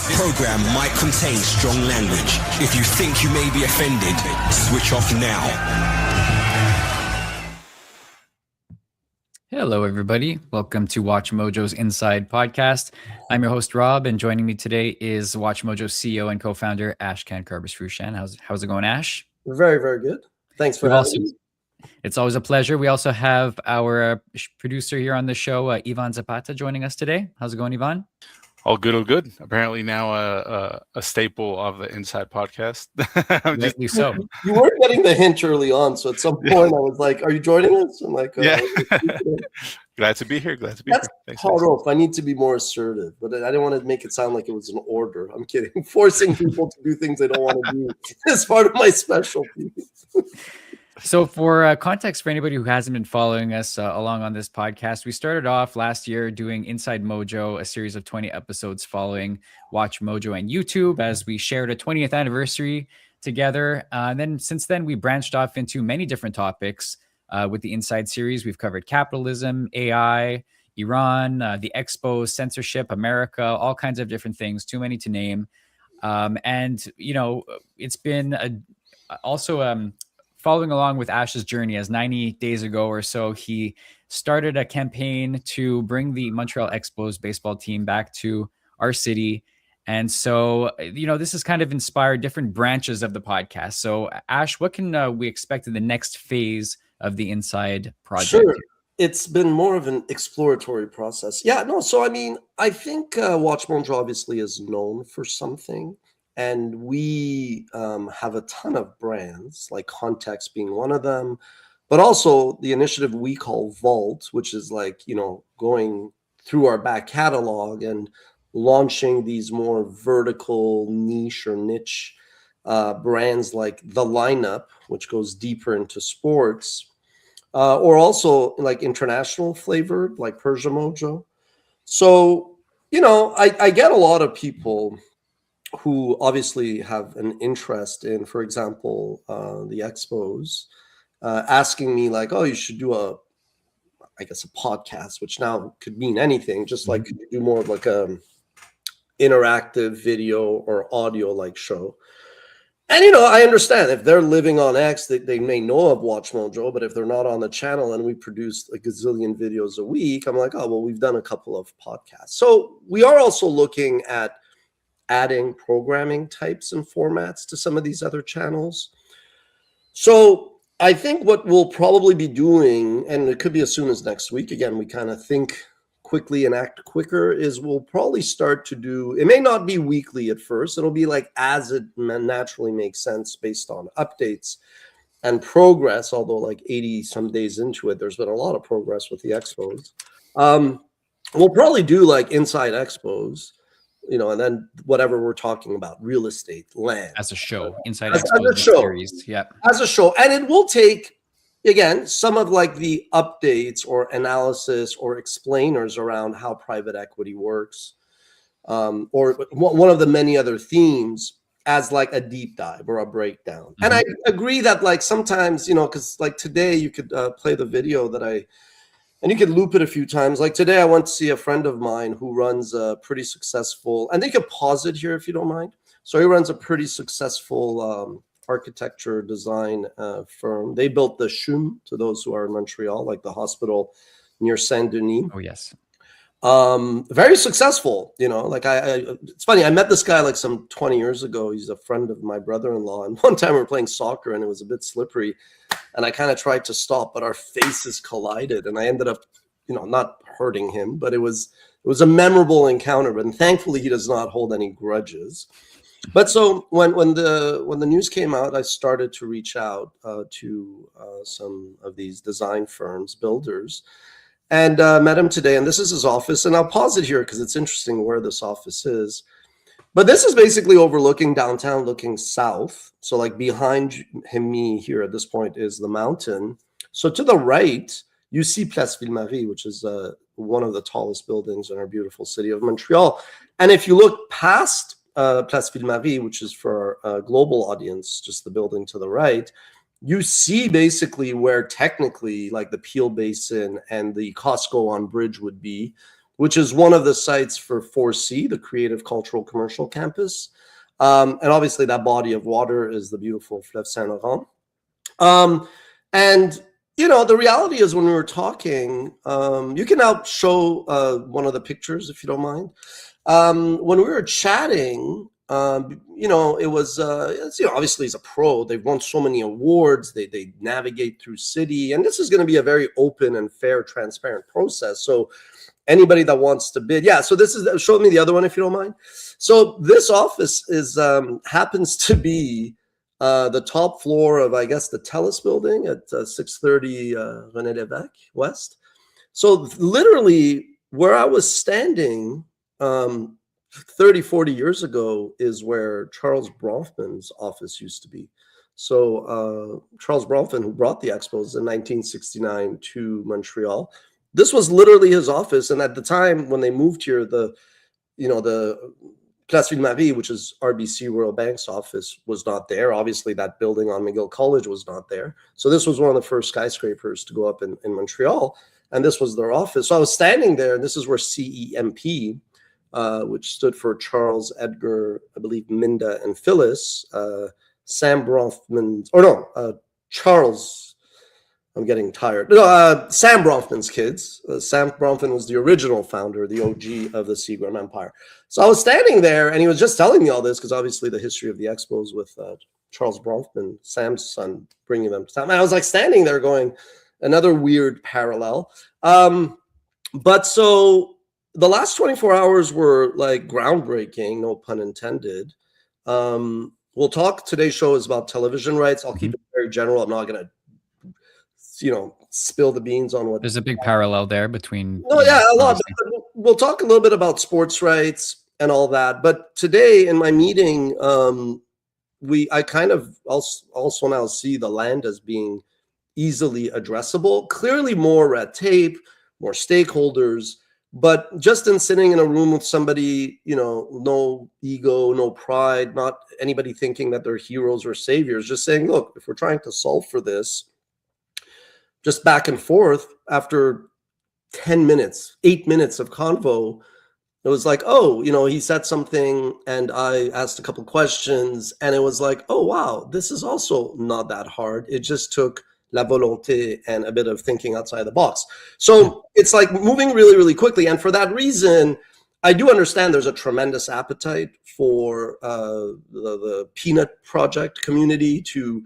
This program might contain strong language. If you think you may be offended, switch off now. Hello, everybody. Welcome to WatchMojo's Inside Podcast. I'm your host, Rob, and joining me today is WatchMojo CEO and co-founder, Ashkan Karbas-Frushan. How's it going, Ash? Very, very good. Thanks for having me. It's always a pleasure. We also have our producer here on the show, Ivan Zapata, joining us today. How's it going, Ivan? All good, all good. Apparently now a staple of the Inside Podcast. So. You weren't getting the hint early on, so at some point I was like, "Are you joining us?" I'm like, "Yeah." Glad to be here. Thanks. Thanks. I need to be more assertive, but I didn't want to make it sound like it was an order. I'm kidding. Forcing people to do things they don't want to do is part of my specialty. So for context for anybody who hasn't been following us along on this podcast, we started off last year doing Inside Mojo, a series of 20 episodes following WatchMojo and YouTube as we shared a 20th anniversary together. And then since then, we branched off into many different topics with the Inside series. We've covered capitalism, AI, Iran, the Expos, censorship, America, all kinds of different things, too many to name. And, you know, it's been also following along with Ash's journey, as 90 days ago or so, he started a campaign to bring the Montreal Expos baseball team back to our city. And so, you know, this has kind of inspired different branches of the podcast. So, Ash, what can we expect in the next phase of the Inside project? Sure. It's been more of an exploratory process. So, I mean, I think WatchMojo obviously is known for something. And we have a ton of brands, like Context being one of them, but also the initiative we call Vault, which is like, you know, going through our back catalog and launching these more vertical niche or niche brands like The Lineup, which goes deeper into sports, or also like international flavored, like Persia Mojo. So, you know, I get a lot of people who obviously have an interest in, for example, the Expos, asking me like, "Oh, you should do a podcast," which now could mean anything. Just like, could you do more of like a interactive video or audio like show? And you know, I understand if they're living on X, they may know of WatchMojo, but if they're not on the channel and we produce a gazillion videos a week, I'm like, oh well, we've done a couple of podcasts. So we are also looking at adding programming types and formats to some of these other channels. So I think what we'll probably be doing, and it could be as soon as next week, again, we kind of think quickly and act quicker, is we'll probably start to do, it may not be weekly at first, it'll be like as it naturally makes sense based on updates and progress, although like 80 some days into it, there's been a lot of progress with the Expos. We'll probably do like Inside Expos, you know, and then whatever we're talking about, real estate, land. As a show, Inside as Expos a show. Series. Yeah. As a show. And it will take, again, some of like the updates or analysis or explainers around how private equity works, or one of the many other themes as like a deep dive or a breakdown. Mm-hmm. And I agree that like sometimes, you know, because like today you could play the video that and you could loop it a few times. Like today, I went to see a friend of mine who runs a pretty successful, and they could pause it here if you don't mind. So he runs a pretty successful architecture design firm. They built the CHUM, to those who are in Montreal, like the hospital near Saint-Denis. Oh, yes. Very successful, you know, like it's funny. I met this guy like some 20 years ago. He's a friend of my brother-in-law. And one time we were playing soccer and it was a bit slippery. And I kind of tried to stop, but our faces collided. And I ended up, you know, not hurting him, but it was a memorable encounter. But thankfully, he does not hold any grudges. But so when the news came out, I started to reach out to some of these design firms, builders, and met him today. And this is his office. And I'll pause it here because it's interesting where this office is. But this is basically overlooking downtown, looking south. So like behind me here at this point is the mountain. So to the right, you see Place Ville-Marie, which is one of the tallest buildings in our beautiful city of Montreal. And if you look past Place Ville-Marie, which is for our global audience, just the building to the right, you see basically where technically like the Peel Basin and the Costco on Bridge would be, which is one of the sites for 4C, the Creative Cultural Commercial Campus. And obviously that body of water is the beautiful Fleuve Saint-Laurent. And, you know, the reality is when we were talking, you can now show one of the pictures if you don't mind. When we were chatting, you know, it was, you know, obviously he's a pro. They've won so many awards. They navigate through city. And this is going to be a very open and fair, transparent process. So anybody that wants to bid. Yeah, so this is, show me the other one if you don't mind. So this office is happens to be the top floor of, I guess, the TELUS building at 630 René Lévesque West. So literally where I was standing 30, 40 years ago is where Charles Bronfman's office used to be. So Charles Bronfman, who brought the Expos in 1969 to Montreal, this was literally his office. And at the time when they moved here, the Place Ville-Marie, which is RBC Royal Bank's office, was not there. Obviously, that building on McGill College was not there. So this was one of the first skyscrapers to go up in Montreal. And this was their office. So I was standing there, and this is where CEMP, which stood for Charles, Edgar, I believe, Minda, and Phyllis, Sam Bronfman, or no, Charles, I'm getting tired. No, Sam Bronfman's kids. Sam Bronfman was the original founder, the OG of the Seagram Empire. So I was standing there, and he was just telling me all this, because obviously the history of the Expos with Charles Bronfman, Sam's son, bringing them to town. And I was like standing there going, another weird parallel. But so the last 24 hours were like groundbreaking, no pun intended. We'll talk, today's show is about television rights. I'll keep it very general. I'm not going to, you know, spill the beans on what. There's a big parallel there between. No, yeah, a lot. We'll talk a little bit about sports rights and all that. But today in my meeting, I kind of also now see the land as being easily addressable. Clearly more red tape, more stakeholders. But just in sitting in a room with somebody, you know, no ego, no pride, not anybody thinking that they're heroes or saviors, just saying, look, if we're trying to solve for this, just back and forth, after 10 minutes, 8 minutes of convo, it was like, oh, you know, he said something and I asked a couple questions and it was like, oh, wow, this is also not that hard. It just took la volonté and a bit of thinking outside the box. So it's like moving really, really quickly. And for that reason, I do understand there's a tremendous appetite for the Peanut Project community to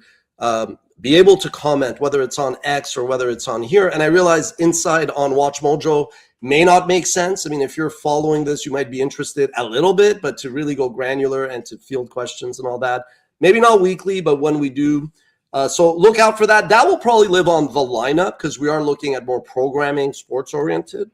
be able to comment, whether it's on X or whether it's on here. And I realize inside on WatchMojo may not make sense. I mean, if you're following this, you might be interested a little bit, but to really go granular and to field questions and all that, maybe not weekly, but when we do. So look out for that. That will probably live on the lineup because we are looking at more programming, sports oriented.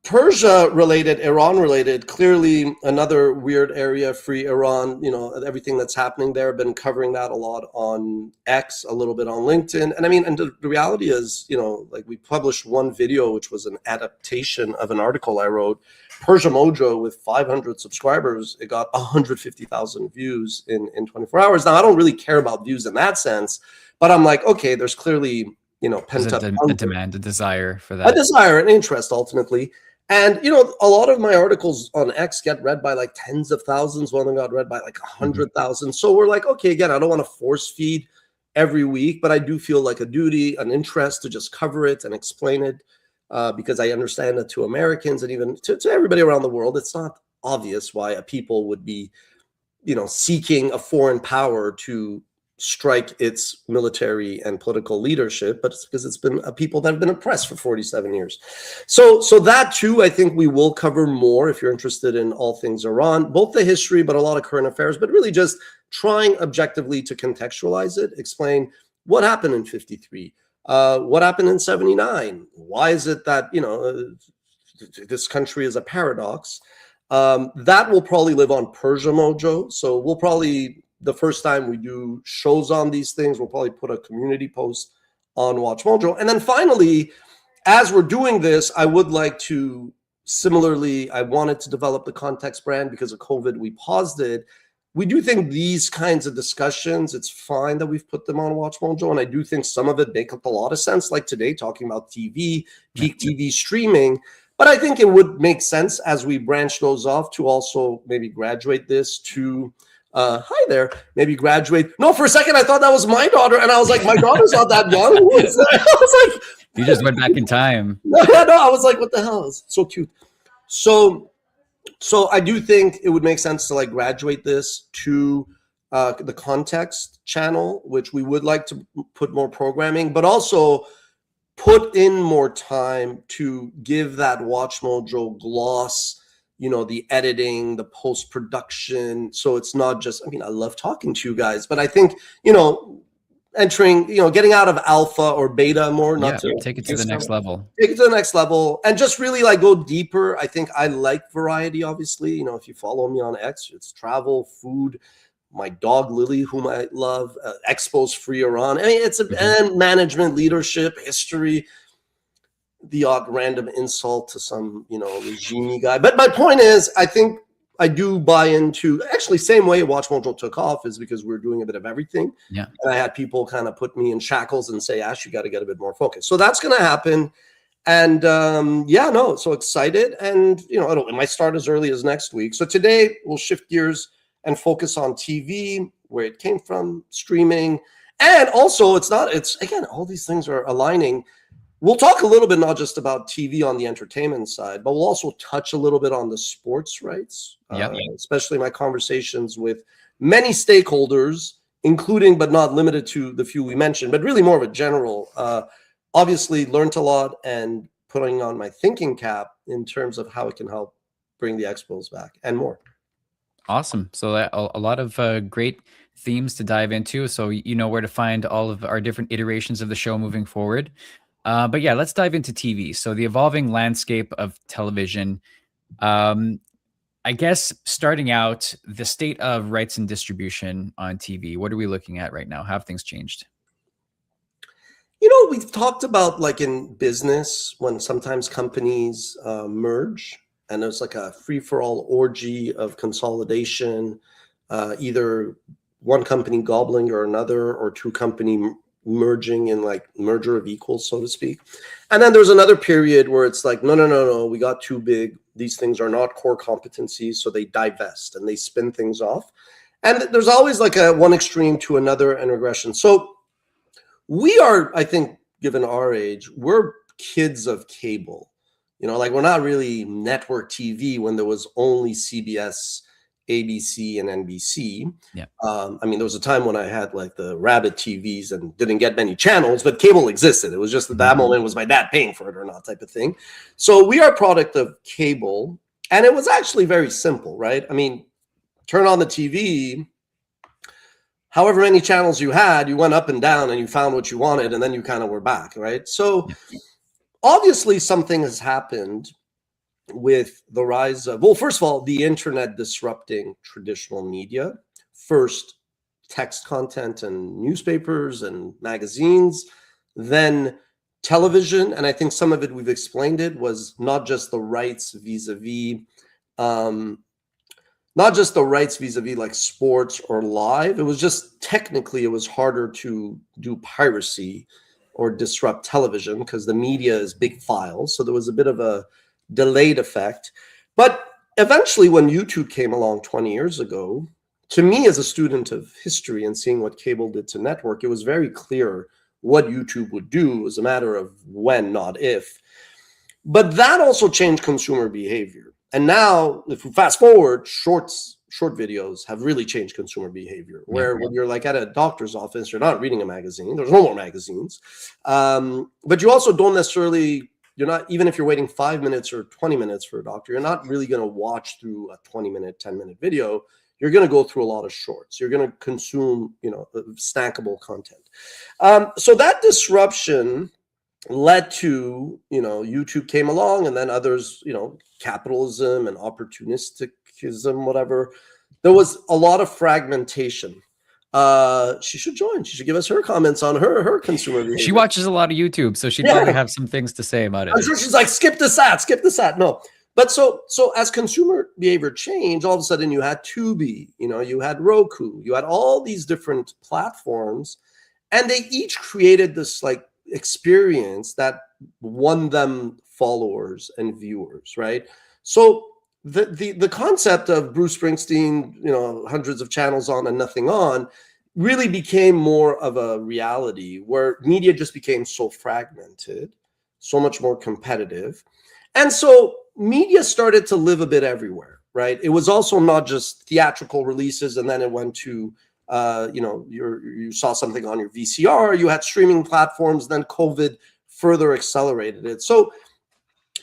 Persia related, Iran related, clearly another weird area, free Iran, you know, everything that's happening there. I've been covering that a lot on X, a little bit on LinkedIn. And I mean, and the reality is, you know, like we published one video, which was an adaptation of an article I wrote. Persia Mojo with 500 subscribers, it got 150,000 views in 24 hours. Now, I don't really care about views in that sense, but I'm like, okay, there's clearly, you know, pent up a demand, a desire for that. A desire, an interest, ultimately. And, you know, a lot of my articles on X get read by like tens of thousands. One of them got read by like 100,000. So we're like, okay, again, I don't want to force feed every week, but I do feel like a duty, an interest to just cover it and explain it because I understand that to Americans and even to everybody around the world, it's not obvious why a people would be, you know, seeking a foreign power to strike its military and political leadership, but it's because it's been a people that have been oppressed for 47 years. So that too, I think we will cover more if you're interested in all things Iran, both the history, but a lot of current affairs, but really just trying objectively to contextualize it, explain what happened in 53, what happened in 79, why is it that, you know, this country is a paradox. That will probably live on Persia Mojo. So we'll probably, the first time we do shows on these things, we'll probably put a community post on WatchMojo. And then finally, as we're doing this, I would like to, similarly, I wanted to develop the Context brand because of COVID, we paused it. We do think these kinds of discussions, it's fine that we've put them on WatchMojo. And I do think some of it make a lot of sense, like today, talking about TV, peak TV streaming. But I think it would make sense as we branch those off to also maybe graduate this to hi there, maybe graduate. No, for a second I thought that was my daughter, and I was like, my daughter's not that young. Who is that? I was like, You just went back in time. no, I was like, what the hell? It's so cute. So I do think it would make sense to like graduate this to the context channel, which we would like to put more programming, but also put in more time to give that WatchMojo gloss, you know, the editing, the post-production. So it's not just, I mean, I love talking to you guys, but I think, you know, entering, you know, getting out of alpha or beta more, not to take it to the next level. Take it to the next level and just really like go deeper. I think I like variety, obviously. You know, if you follow me on X, it's travel, food, my dog Lily, whom I love, expos free Iran. I mean, it's and management, leadership, history, the odd random insult to some, you know, regime guy. But my point is, I think I do buy into, actually same way WatchMojo took off is because we're doing a bit of everything. Yeah. And I had people kind of put me in shackles and say, Ash, you got to get a bit more focused. So that's going to happen. And yeah, no, so excited. And, you know, it might start as early as next week. So today we'll shift gears and focus on TV, where it came from, streaming. And also it's again, all these things are aligning. We'll talk a little bit, not just about TV on the entertainment side, but we'll also touch a little bit on the sports rights, especially my conversations with many stakeholders, including but not limited to the few we mentioned, but really more of a general. Obviously learned a lot and putting on my thinking cap in terms of how it can help bring the Expos back and more. Awesome. So a lot of great themes to dive into. So you know where to find all of our different iterations of the show moving forward. But yeah, let's dive into TV. So the evolving landscape of television. I guess starting out, the state of rights and distribution on TV. What are we looking at right now? How have things changed? You know, we've talked about like in business when sometimes companies merge and there's like a free-for-all orgy of consolidation, either one company gobbling or another, or two company merging in like merger of equals, so to speak. And then there's another period where it's like, no, we got too big. These things are not core competencies, so they divest and they spin things off. And there's always like a one extreme to another and regression. So we are, I think, given our age, we're kids of cable. You know, like we're not really network TV when there was only CBS, ABC, and NBC. Yeah. I mean, there was a time when I had like the Rabbit TVs and didn't get many channels, but cable existed. It was just that moment, was my dad paying for it or not type of thing. So we are a product of cable, and it was actually very simple, right? I mean, turn on the TV, however many channels you had, you went up and down and you found what you wanted, and then you kind of were back, right? So obviously something has happened with the rise of, well, first of all, the internet disrupting traditional media. First, text content and newspapers and magazines, then television. And I think some of it, we've explained it, was not just the rights vis-a-vis like sports or live. It was just technically it was harder to do piracy or disrupt television because the media is big files. So there was a bit of a delayed effect. But eventually when YouTube came along 20 years ago, to me as a student of history and seeing what cable did to network, it was very clear what YouTube would do. It was a matter of when, not if. But that also changed consumer behavior. And now, if we fast forward, short videos have really changed consumer behavior, where when you're like at a doctor's office, you're not reading a magazine. There's no more magazines. But you also don't necessarily, you're not, even if you're waiting 5 minutes or 20 minutes for a doctor, you're not really going to watch through a 20-minute, 10-minute video. You're going to go through a lot of shorts. You're going to consume, you know, snackable content. So that disruption led to, you know, YouTube came along, and then others, you know, capitalism and opportunisticism, whatever. There was a lot of fragmentation. She should join. She should give us her comments on her consumer behavior. She watches a lot of YouTube, so she'd probably have some things to say about it. I'm sure she's like, skip this ad. No. But so as consumer behavior changed, all of a sudden you had Tubi, you know, you had Roku, you had all these different platforms, and they each created this like experience that won them followers and viewers, right? So the concept of Bruce Springsteen, hundreds of channels on and nothing on, really became more of a reality where media just became so fragmented, so much more competitive. And so media started to live a bit everywhere, right? It was also not just theatrical releases, and then it went to, you saw something on your VCR, you had streaming platforms, then COVID further accelerated it. So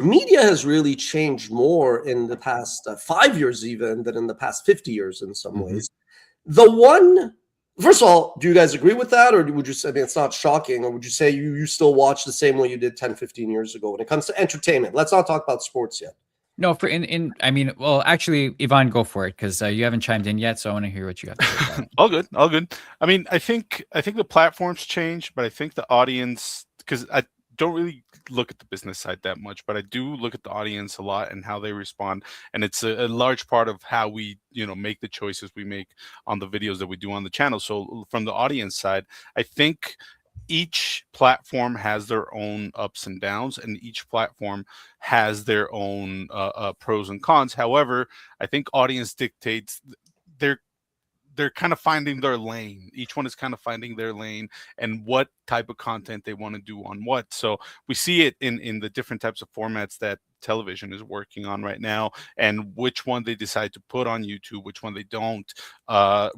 media has really changed more in the past 5 years even than in the past 50 years in some ways. First of all, do you guys agree with that? Or would you say, it's not shocking, or would you say you still watch the same way you did 10, 15 years ago when it comes to entertainment? Let's not talk about sports yet. No, well, actually, Yvonne, go for it, because you haven't chimed in yet, so I want to hear what you have to say about it. All good. I mean, I think the platforms change, but I think the audience, because I don't really look at the business side that much, but I do look at the audience a lot and how they respond. And it's a large part of how we, make the choices we make on the videos that we do on the channel. So from the audience side, I think each platform has their own ups and downs, and each platform has their own pros and cons. However, I think audience dictates they're kind of finding their lane. Each one is kind of finding their lane and what type of content they want to do on what. So we see it in the different types of formats that television is working on right now, and which one they decide to put on YouTube, which one they don't.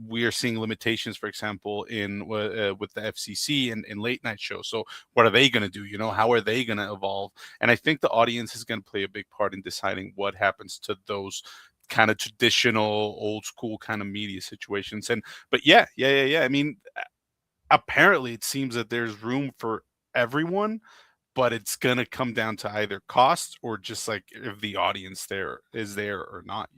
We are seeing limitations, for example, in with the FCC and in late night shows. So what are they going to do? How are they going to evolve? And I think the audience is going to play a big part in deciding what happens to those kind of traditional old school kind of media situations. But yeah. I mean, apparently it seems that there's room for everyone, but it's gonna come down to either cost or just like if the audience is there or not.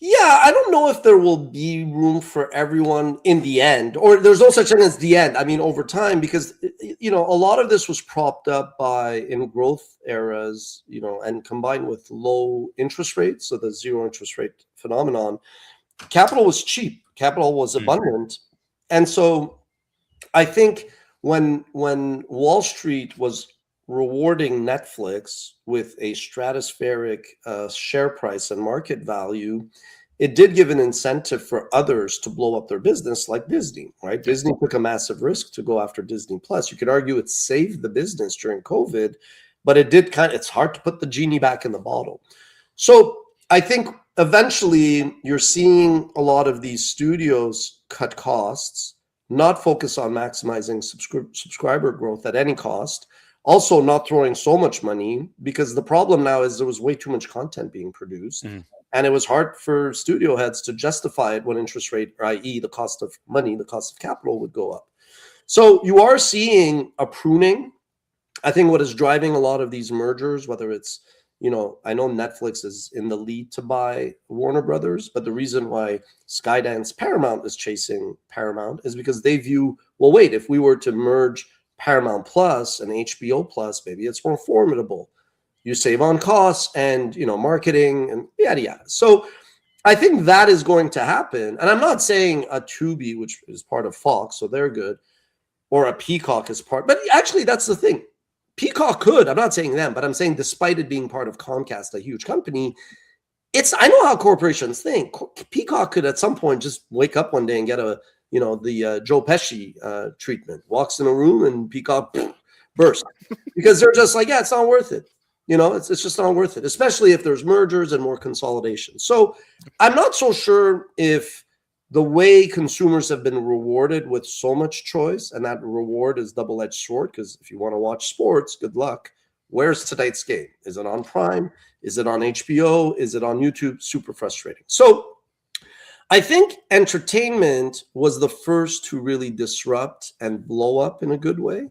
Yeah, I don't know if there will be room for everyone in the end, or there's no such thing as the end. I mean, over time, because, a lot of this was propped up by in growth eras, and combined with low interest rates. So the zero interest rate phenomenon, capital was cheap, capital was abundant. And so I think when Wall Street was rewarding Netflix with a stratospheric share price and market value, it did give an incentive for others to blow up their business, like Disney, right? Disney took a massive risk to go after Disney Plus. You could argue it saved the business during COVID, but it did it's hard to put the genie back in the bottle. So I think eventually you're seeing a lot of these studios cut costs, not focus on maximizing subscriber growth at any cost, also not throwing so much money, because the problem now is there was way too much content being produced. And it was hard for studio heads to justify it when interest rate, i.e. the cost of money, the cost of capital, would go up. So you are seeing a pruning. I think what is driving a lot of these mergers, whether it's, I know Netflix is in the lead to buy Warner Brothers, but the reason why Skydance Paramount is chasing Paramount is because they view, well, wait, if we were to merge Paramount Plus and HBO Plus, maybe it's more formidable. You save on costs and, marketing and yada, yada. So I think that is going to happen. And I'm not saying a Tubi, which is part of Fox, so they're good, or a Peacock is part, but actually that's the thing. Peacock could, I'm not saying them, but I'm saying despite it being part of Comcast, a huge company, I know how corporations think. Peacock could at some point just wake up one day and get the Joe Pesci treatment, walks in a room and Peacock bursts, because they're just like, yeah, it's not worth it. It's just not worth it, especially if there's mergers and more consolidation. So I'm not so sure if the way consumers have been rewarded with so much choice, and that reward is double-edged sword, because if you want to watch sports, good luck. Where's tonight's game? Is it on Prime? Is it on HBO? Is it on YouTube? Super frustrating. So I think entertainment was the first to really disrupt and blow up in a good way.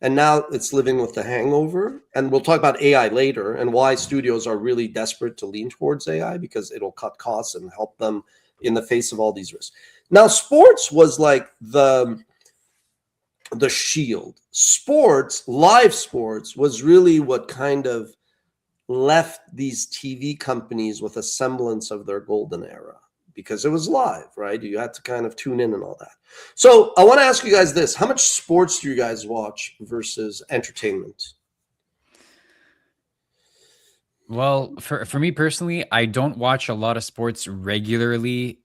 And now it's living with the hangover. And we'll talk about AI later and why studios are really desperate to lean towards AI, because it'll cut costs and help them in the face of all these risks. Now, sports was like the shield. Sports, live sports, was really what kind of left these TV companies with a semblance of their golden era, because it was live, right? You had to kind of tune in and all that. So I want to ask you guys this. How much sports do you guys watch versus entertainment? Well, for me personally, I don't watch a lot of sports regularly,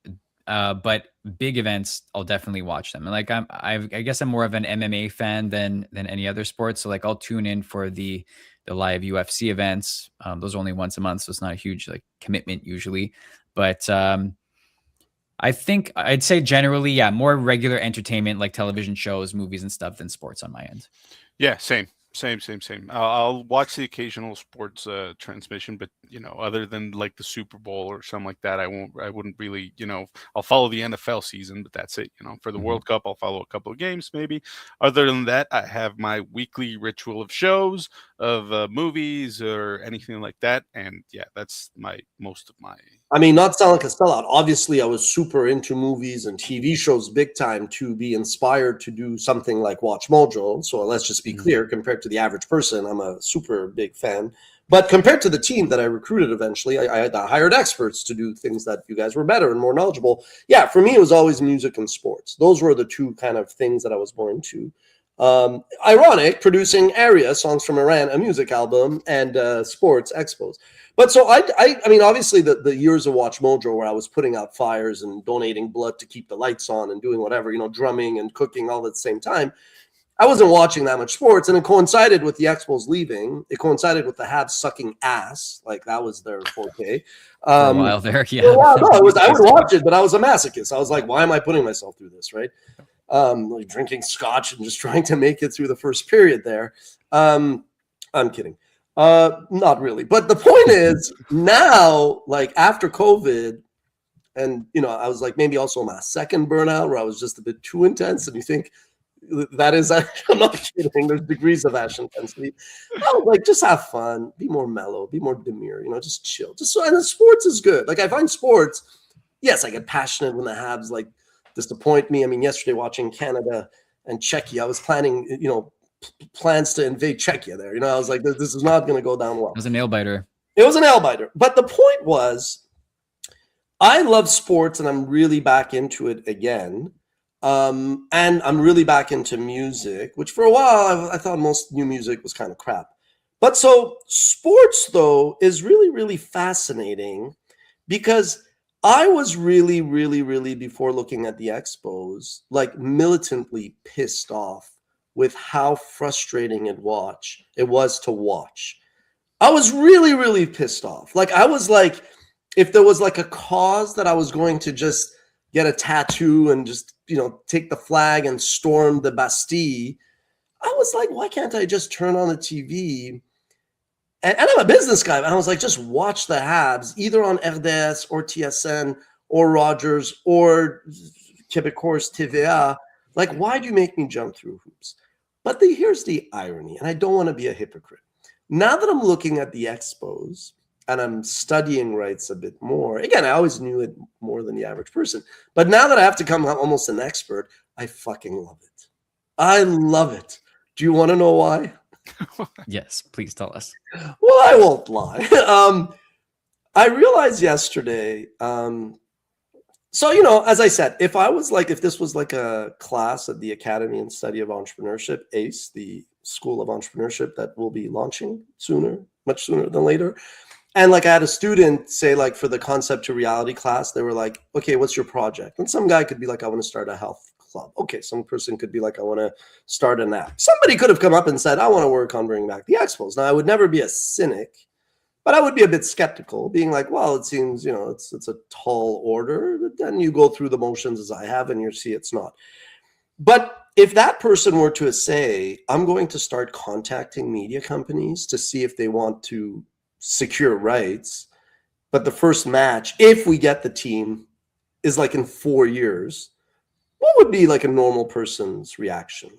but big events, I'll definitely watch them. And like I guess I'm more of an MMA fan than any other sport. So like I'll tune in for the live UFC events. Those are only once a month, so it's not a huge like commitment usually. But I think I'd say generally, yeah, more regular entertainment like television shows, movies, and stuff than sports on my end. Yeah, same. I'll watch the occasional sports transmission, but other than like the Super Bowl or something like that, I wouldn't really, I'll follow the NFL season, but that's it. For the World Cup, I'll follow a couple of games maybe. Other than that, I have my weekly ritual of shows, of movies, or anything like that, and yeah, that's most of my. I mean, not sound like a sellout. Obviously, I was super into movies and TV shows big time to be inspired to do something like WatchMojo. So let's just be clear, compared to the average person, I'm a super big fan. But compared to the team that I recruited eventually, I hired experts to do things that you guys were better and more knowledgeable. Yeah, for me, it was always music and sports. Those were the two kind of things that I was more into. Ironic, producing Area, Songs from Iran, a music album, and sports expos. But so I mean, obviously the years of WatchMojo where I was putting out fires and donating blood to keep the lights on and doing whatever, drumming and cooking all at the same time, I wasn't watching that much sports, and it coincided with the Expos leaving. It coincided with the Habs sucking ass, like that was their forte. For a while there, yeah. No, I would watch it, but I was a masochist. I was like, why am I putting myself through this, right? Like drinking scotch and just trying to make it through the first period there. I'm kidding. Not really. But the point is now, like after COVID, and I was like maybe also my second burnout where I was just a bit too intense, and you think that is, I'm not kidding, there's degrees of ash intensity. I was like, just have fun, be more mellow, be more demure, just chill. Just so, and sports is good. Like I find sports, yes, I get passionate when the Habs like disappoint me. I mean, yesterday watching Canada and Czechia, I was planning, plans to invade Czechia there. I was like, this is not going to go down well. It was a nail biter. It was a nail biter. But the point was, I love sports and I'm really back into it again. And I'm really back into music, which for a while I thought most new music was kind of crap. But so sports, though, is really, really fascinating because I was really, really, really, before looking at the Expos, like militantly pissed off with how frustrating it was to watch. I was really, really pissed off. Like I was like, if there was like a cause that I was going to just get a tattoo and just, take the flag and storm the Bastille, I was like, why can't I just turn on the TV? And I'm a business guy, and I was like, just watch the Habs, either on RDS or TSN or Rogers or Québécois TVA. Like, why do you make me jump through hoops? But here's the irony, and I don't want to be a hypocrite. Now that I'm looking at the Expos and I'm studying rights a bit more, again, I always knew it more than the average person. But now that I have to come almost an expert, I fucking love it. I love it. Do you want to know why? Yes, please tell us. Well, I won't lie. I realized yesterday, so, as I said, if this was like a class at the Academy and Study of Entrepreneurship, ACE, the School of Entrepreneurship that will be launching much sooner than later. And like I had a student say, like for the concept to reality class, they were like, okay, what's your project? And some guy could be like, I want to start a health club. Okay, some person could be like, I want to start an app. Somebody could have come up and said, I want to work on bringing back the Expos. Now, I would never be a cynic, but I would be a bit skeptical, being like, well, it seems, it's a tall order. But then you go through the motions as I have, and you see it's not. But if that person were to say, I'm going to start contacting media companies to see if they want to secure rights, but the first match, if we get the team, is like in 4 years, what would be like a normal person's reaction?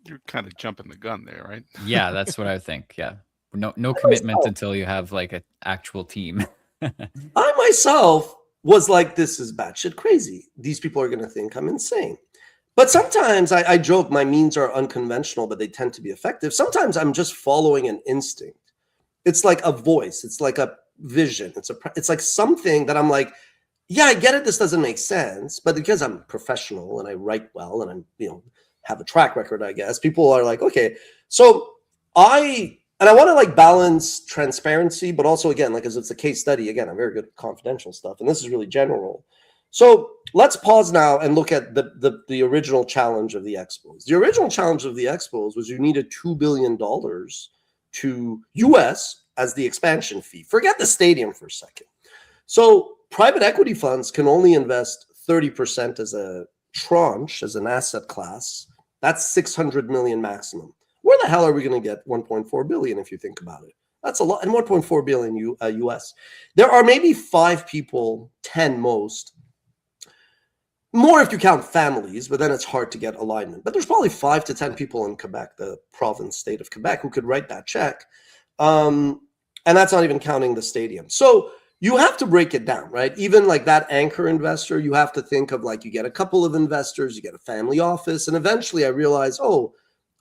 You're kind of jumping the gun there, right? Yeah, that's what I think. Yeah. No commitment until you have like an actual team. I myself was like, this is batshit crazy. These people are going to think I'm insane. But sometimes I joke, my means are unconventional, but they tend to be effective. Sometimes I'm just following an instinct. It's like a voice. It's like a vision. It's like something that I'm like, yeah, I get it. This doesn't make sense. But because I'm professional and I write well and I'm, have a track record, I guess, people are like, okay. So I And I want to like balance transparency, but also again, like as it's a case study, again, I'm very good at confidential stuff, and this is really general. So let's pause now and look at the original challenge of the Expos. The original challenge of the Expos was you needed $2 billion to US as the expansion fee. Forget the stadium for a second. So private equity funds can only invest 30% as a tranche, as an asset class. That's 600 million maximum. Where the hell are we going to get 1.4 billion if you think about it? That's a lot. And 1.4 billion US. There are maybe 5 people, 10 most, more if you count families, but then it's hard to get alignment. But there's probably 5 to 10 people in Quebec, the province state of Quebec, who could write that check. And that's not even counting the stadium. So you have to break it down, right? Even like that anchor investor, you have to think of like you get a couple of investors, you get a family office. And eventually I realized,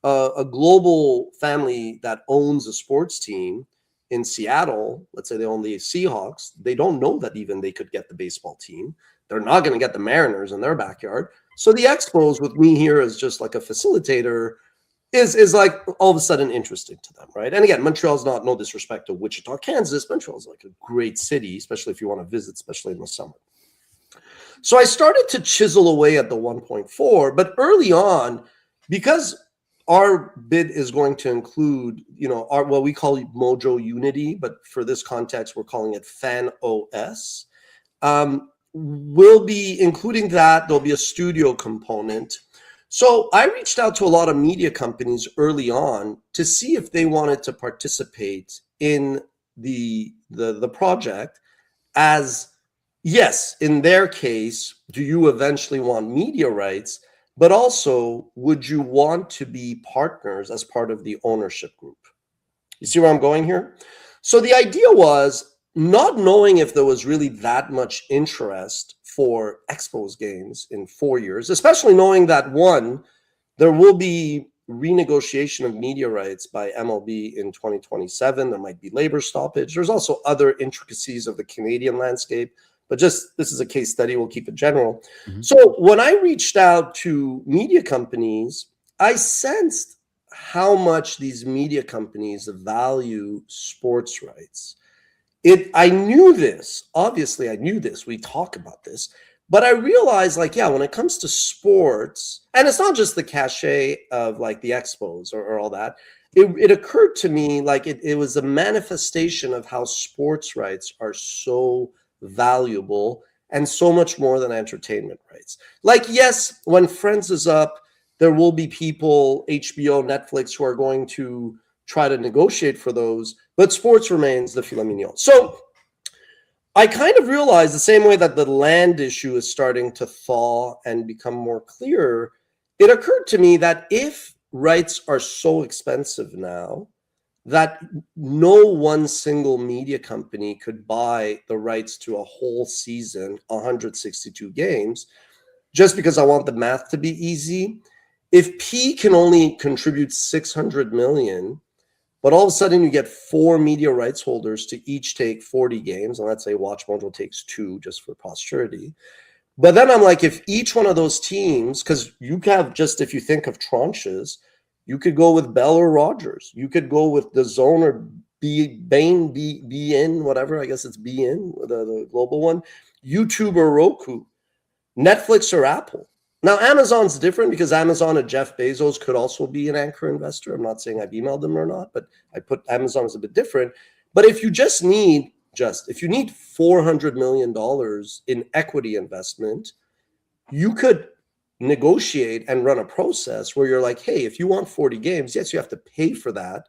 a global family that owns a sports team in Seattle, let's say they own the Seahawks, they don't know that even they could get the baseball team. They're not going to get the Mariners in their backyard. So the Expos with me here as just like a facilitator is like all of a sudden interesting to them, right? And again, Montreal's not, no disrespect to Wichita, Kansas. Montreal's like a great city, especially if you want to visit, especially in the summer. So I started to chisel away at the 1.4, but early on, because our bid is going to include, our what we call Mojo Unity, but for this context, we're calling it Fan OS. We'll be including that. There'll be a studio component. So I reached out to a lot of media companies early on to see if they wanted to participate in the project as, yes, in their case, do you eventually want media rights? But also, would you want to be partners as part of the ownership group? You see where I'm going here? So the idea was not knowing if there was really that much interest for Expos games in 4 years, especially knowing that, one, there will be renegotiation of media rights by MLB in 2027. There might be labor stoppage. There's also other intricacies of the Canadian landscape. But just, this is a case study, we'll keep it general. Mm-hmm. So when I reached out to media companies, I sensed how much these media companies value sports rights. I knew this, obviously I knew this, we talk about this, but I realized like, when it comes to sports, and it's not just the cachet of like the Expos or all that, it occurred to me like it was a manifestation of how sports rights are so valuable and so much more than entertainment rights. Like, yes, when Friends is up, there will be people, HBO, Netflix, who are going to try to negotiate for those, but sports remains the filet mignon. So I kind of realized the same way that the land issue is starting to thaw and become more clear, it occurred to me that if rights are so expensive now, that no one single media company could buy the rights to a whole season, 162 games, just because I want the math to be easy. If P can only contribute 600 million, but all of a sudden you get 4 media rights holders to each take 40 games, and let's say WatchMojo takes 2 just for posterity. But then I'm like, if each one of those teams, because you have just, if you think of tranches, you could go with Bell or Rogers. You could go with the Zone or BN, whatever. I guess it's BN, the global one. YouTube or Roku. Netflix or Apple. Now, Amazon's different because Amazon and Jeff Bezos could also be an anchor investor. I'm not saying I've emailed them or not, but I put Amazon as a bit different. But if you if you need $400 million in equity investment, you could negotiate and run a process where you're like, hey, if you want 40 games, yes, you have to pay for that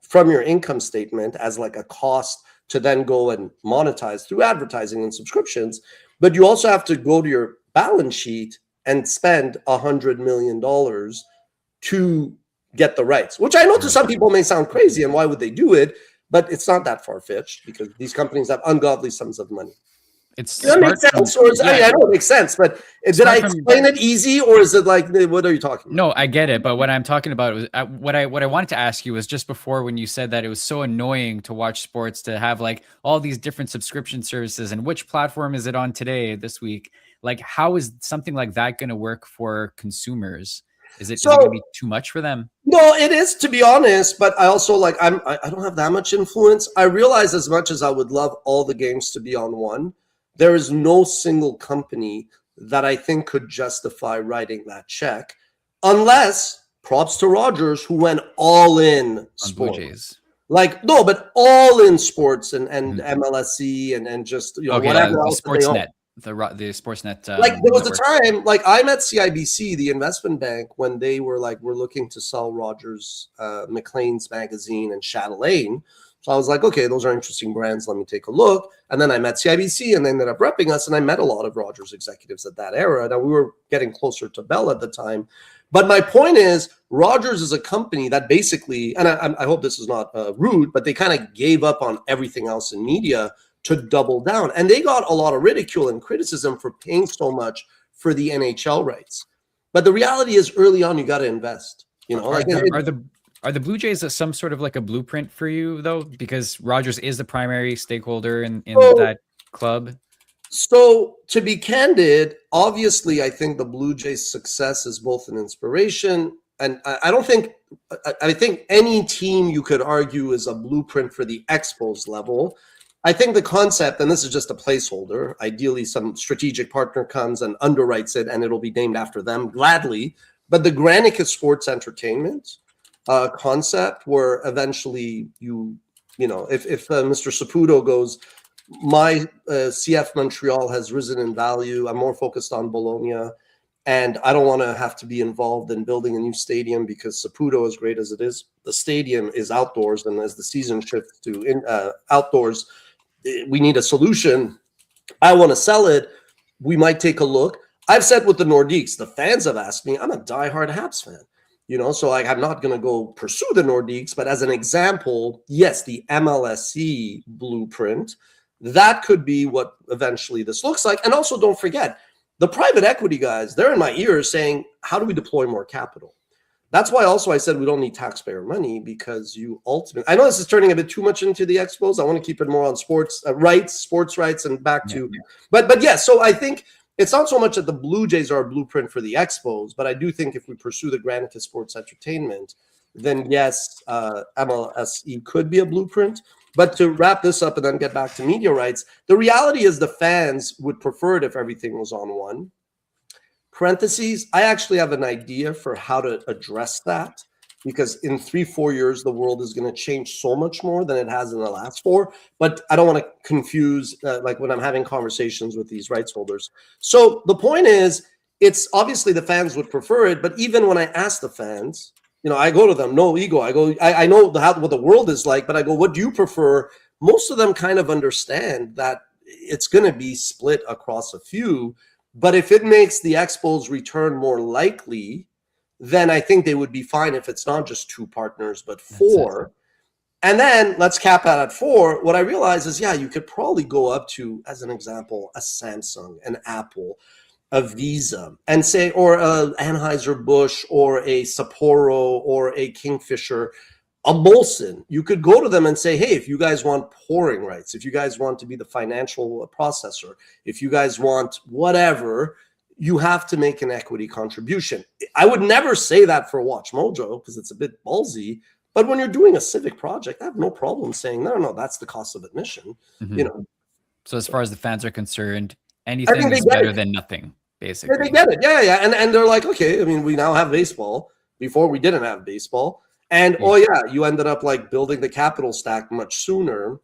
from your income statement as like a cost to then go and monetize through advertising and subscriptions. But you also have to go to your balance sheet and spend $100 million to get the rights, which I know to some people may sound crazy, and why would they do it? But it's not that far-fetched because these companies have ungodly sums of money. Does that make sense? Or I know it makes sense, but did I explain it easy, or is it like, what are you talking about? No, I get it. But what I'm talking about was what I wanted to ask you was just before when you said that it was so annoying to watch sports, to have like all these different subscription services, and which platform is it on today, this week? Like, how is something like that going to work for consumers? Is it So going to be too much for them? no, it is, to be honest, but I also like I don't have that much influence. I realize as much as I would love all the games to be on one, there is no single company that I think could justify writing that check, unless props to Rogers, who went all in On Blue sport. Jays. Like no, but all in sports and Mhm. MLSE and just Okay, whatever the else that they own. Sportsnet, the Sportsnet Like there was a network. time, like I met CIBC, the investment bank, when they were like, we're looking to sell Rogers, McLean's magazine and Chatelaine. So I was like, okay, those are interesting brands. Let me take a look. And then I met CIBC and they ended up repping us. And I met a lot of Rogers executives at that era. Now we were getting closer to Bell at the time. But my point is, Rogers is a company that basically, and I hope this is not rude, but they kind of gave up on everything else in media to double down. And they got a lot of ridicule and criticism for paying so much for the NHL rights. But the reality is early on, you got to invest. Are the Blue Jays some sort of like a blueprint for you though? Because Rogers is the primary stakeholder in that club. So to be candid, obviously, I think the Blue Jays' success is both an inspiration, and I think any team you could argue is a blueprint for the Expos level. I think the concept, and this is just a placeholder, ideally some strategic partner comes and underwrites it and it'll be named after them gladly. But the Granicus Sports Entertainment concept, where eventually if Mr. Saputo goes, my CF Montreal has risen in value. I'm more focused on Bologna, and I don't want to have to be involved in building a new stadium because Saputo, as great as it is, the stadium is outdoors, and as the season shifts to outdoors, we need a solution. I want to sell it. We might take a look. I've said with the Nordiques, the fans have asked me, I'm a diehard Habs fan, so I'm not going to go pursue the Nordiques, but as an example, yes, the MLSE blueprint, that could be what eventually this looks like. And also don't forget, the private equity guys, they're in my ears saying, how do we deploy more capital? That's why also I said we don't need taxpayer money, because you ultimately, I know this is turning a bit too much into the Expos. I want to keep it more on sports rights, and back to, but yeah, so I think it's not so much that the Blue Jays are a blueprint for the Expos, but I do think if we pursue the Granicus Sports Entertainment, then yes, MLSE could be a blueprint. But to wrap this up and then get back to media rights, the reality is the fans would prefer it if everything was on one. Parentheses, I actually have an idea for how to address that, because in 3-4 years, the world is going to change so much more than it has in the last 4. But I don't want to confuse, like when I'm having conversations with these rights holders. So the point is, it's obviously the fans would prefer it. But even when I ask the fans, I go to them, no ego. I go, I know what the world is like, but I go, what do you prefer? Most of them kind of understand that it's going to be split across a few. But if it makes the Expos return more likely, then I think they would be fine if it's not just 2 partners, but 4. And then let's cap out at 4. What I realize is, you could probably go up to, as an example, a Samsung, an Apple, a Visa, and say, or a Anheuser-Busch, or a Sapporo, or a Kingfisher, a Molson. You could go to them and say, hey, if you guys want pouring rights, if you guys want to be the financial processor, if you guys want whatever, you have to make an equity contribution. I would never say that for WatchMojo because it's a bit ballsy. But when you're doing a civic project, I have no problem saying, no, that's the cost of admission. Mm-hmm. So as far as the fans are concerned, anything is better than nothing, basically. They get it. Yeah. And they're like, okay, we now have baseball. Before we didn't have baseball. And you ended up like building the capital stack much sooner.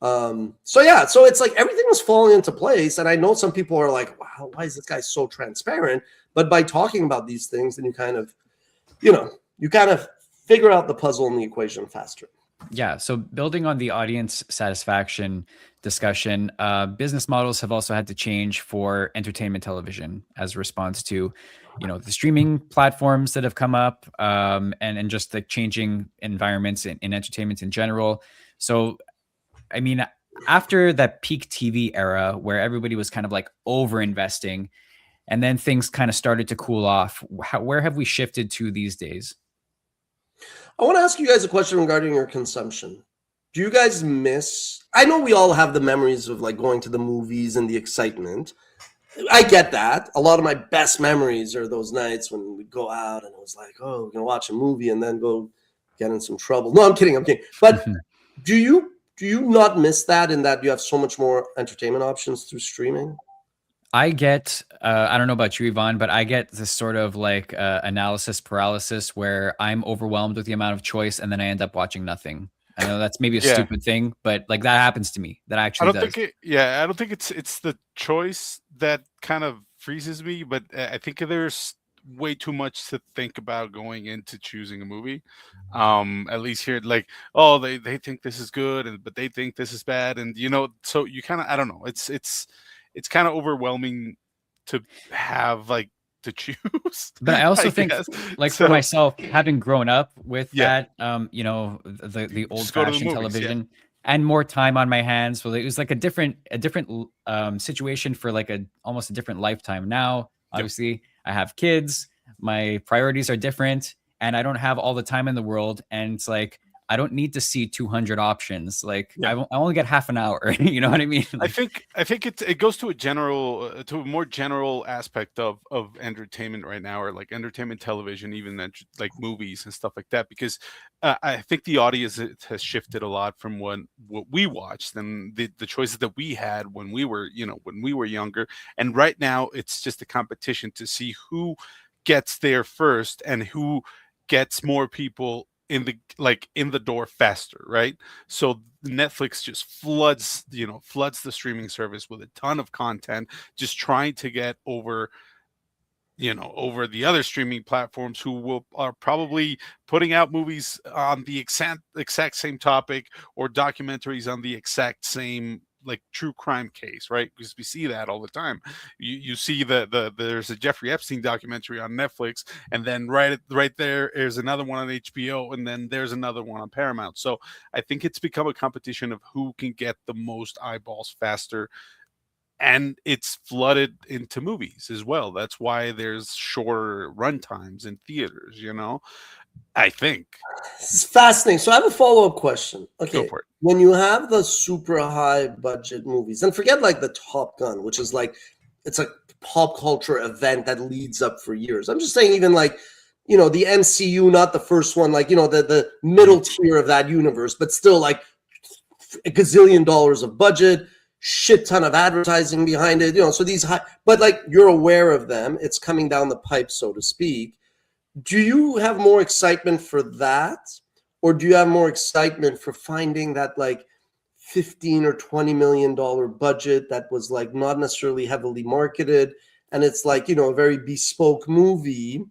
So it's like everything was falling into place. And I know some people are like, wow, why is this guy so transparent? But by talking about these things, then you kind of figure out the puzzle and the equation faster. Yeah. So building on the audience satisfaction discussion, business models have also had to change for entertainment television as a response to, the streaming platforms that have come up, and just the changing environments in entertainment in general. So, after that peak TV era where everybody was kind of like over investing, and then things kind of started to cool off, where have we shifted to these days? I want to ask you guys a question regarding your consumption. Do you guys miss, I know we all have the memories of like going to the movies and the excitement. I get that. A lot of my best memories are those nights when we'd go out and it was like, oh, we're gonna watch a movie and then go get in some trouble. No, I'm kidding. I'm kidding. But do you not miss that in that you have so much more entertainment options through streaming? I get, I don't know about you, Yvonne, but I get this sort of like analysis paralysis where I'm overwhelmed with the amount of choice and then I end up watching nothing. I know that's maybe a Yeah. stupid thing, but like that happens to me. That I actually don't does. think I don't think it's the choice that kind of freezes me, but I think there's way too much to think about going into choosing a movie. At least here, like, oh, they think this is good, but they think this is bad, and so you kind of, I don't know. It's kind of overwhelming to have like to choose. But I also I think, guess. like for So myself, having grown up with yeah, that, the old just go to the fashioned movies. Yeah, television and more time on my hands, so it was like a different situation for like almost a different lifetime. Now, yep, obviously, I have kids, my priorities are different, and I don't have all the time in the world. And it's like I don't need to see 200 options. Like yeah. I only get half an hour. You know what I mean? Like, I think it goes to a general to a more general aspect of entertainment right now, or like entertainment television, even like movies and stuff like that. Because I think the audience has shifted a lot from what we watched and the choices that we had when we were when we were younger. And right now, it's just a competition to see who gets there first and who gets more people in the door faster, right? So Netflix just floods the streaming service with a ton of content, just trying to get over the other streaming platforms who are probably putting out movies on the exact same topic, or documentaries on the exact same like true crime case, right? Because we see that all the time. You see there's a Jeffrey Epstein documentary on Netflix, and then right there's another one on HBO, and then there's another one on Paramount. So I think it's become a competition of who can get the most eyeballs faster, and it's flooded into movies as well. That's why there's shorter run times in theaters, I think. This is fascinating. So I have a follow-up question. Go Okay, for it. when you have the super high budget movies, and forget like the Top Gun, which is like it's a pop culture event that leads up for years. I'm just saying, even like the MCU, not the first one, like the middle tier of that universe, but still like a gazillion dollars of budget, shit ton of advertising behind it. So these high, but like you're aware of them. It's coming down the pipe, so to speak. Do you have more excitement for that, or do you have more excitement for finding that like 15 or 20 million dollar budget that was like not necessarily heavily marketed, and it's like a very bespoke movie,